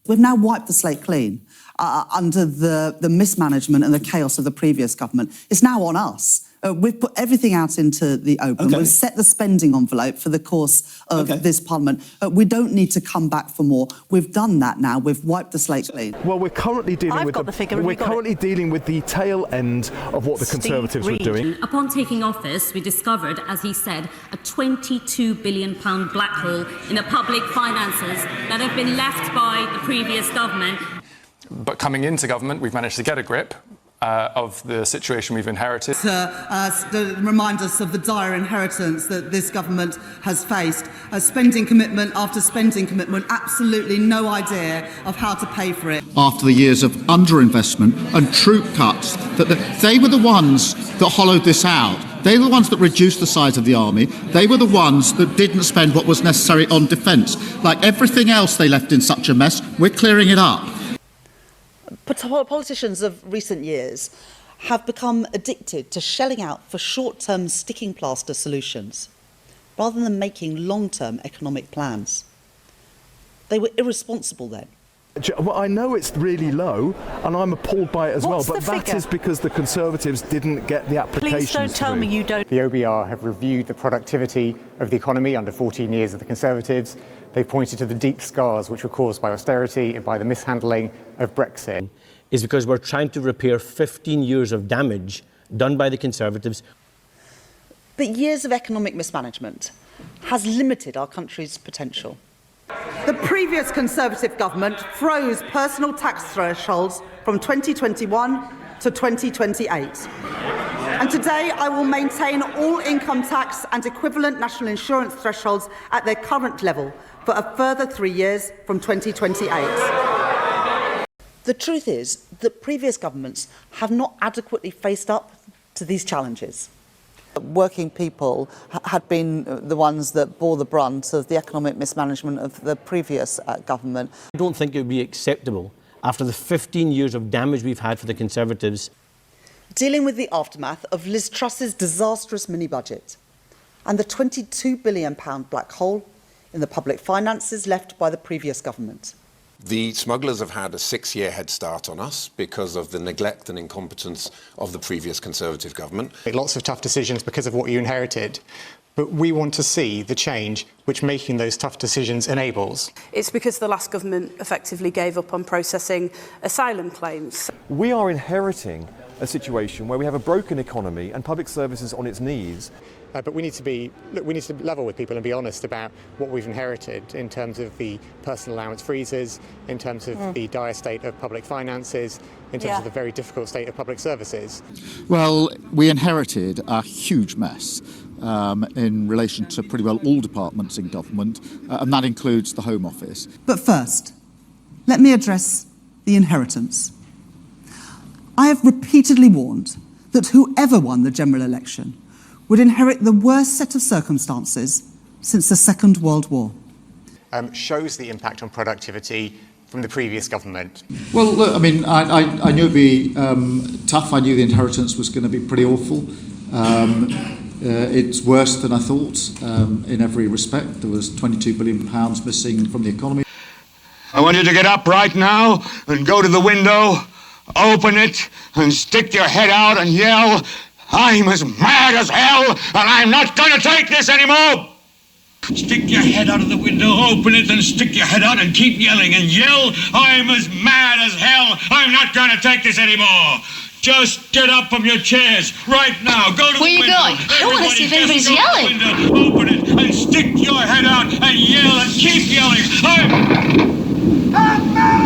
We've now wiped the slate clean under the mismanagement and the chaos of the previous government. It's now on us. We've put everything out into the open. Okay. We've set the spending envelope for the course of this Parliament. We don't need to come back for more. We've done that now. We've wiped the slate clean. Well, we're currently dealing with the tail end of what the Conservatives were doing. Upon taking office, we discovered, as he said, a £22 billion black hole in the public finances that have been left by the previous government. But coming into government, we've managed to get a grip of the situation we've inherited. To remind us of the dire inheritance that this government has faced. Spending commitment after spending commitment, absolutely no idea of how to pay for it. After the years of underinvestment and troop cuts, they were the ones that hollowed this out. They were the ones that reduced the size of the army. They were the ones that didn't spend what was necessary on defence. Like everything else they left in such a mess, we're clearing it up. Politicians of recent years have become addicted to shelling out for short-term sticking plaster solutions rather than making long-term economic plans. They were irresponsible then. Well, I know it's really low, and I'm appalled by it as What's well, but that figure? is because the Conservatives didn't get the applications Please don't tell me you don't. The OBR have reviewed the productivity of the economy under 14 years of the Conservatives. They've pointed to the deep scars which were caused by austerity and by the mishandling of Brexit. Is because we're trying to repair 15 years of damage done by the Conservatives. But years of economic mismanagement has limited our country's potential. The previous Conservative government froze personal tax thresholds from 2021 to 2028. And today I will maintain all income tax and equivalent national insurance thresholds at their current level for a further 3 years from 2028. The truth is that previous governments have not adequately faced up to these challenges. Working people had been the ones that bore the brunt of the economic mismanagement of the previous government. I don't think it would be acceptable, after the 15 years of damage we've had for the Conservatives. Dealing with the aftermath of Liz Truss's disastrous mini-budget and the £22 billion black hole in the public finances left by the previous government. The smugglers have had a 6-year head start on us because of the neglect and incompetence of the previous Conservative government. Lots of tough decisions because of what you inherited, but we want to see the change which making those tough decisions enables. It's because the last government effectively gave up on processing asylum claims. We are inheriting a situation where we have a broken economy and public services on its knees. But we need to level with people and be honest about what we've inherited in terms of the personal allowance freezes, in terms of the dire state of public finances, in terms of the very difficult state of public services. Well, we inherited a huge mess in relation to pretty well all departments in government, and that includes the Home Office. But first, let me address the inheritance. I have repeatedly warned that whoever won the general election would inherit the worst set of circumstances since the Second World War. Shows the impact on productivity from the previous government. Well, look, I mean, I knew it'd be tough. I knew the inheritance was going to be pretty awful. It's worse than I thought in every respect. There was £22 billion missing from the economy. I want you to get up right now and go to the window, open it, and stick your head out and yell, "I'm as mad as hell, and I'm not going to take this anymore!" Stick your head out of the window, open it, and stick your head out and keep yelling and yell, "I'm as mad as hell, I'm not going to take this anymore!" Just get up from your chairs right now. Go to the window. Where are you going? I want to see if anybody's yelling. Window, open it and stick your head out and yell and keep yelling. I'm mad!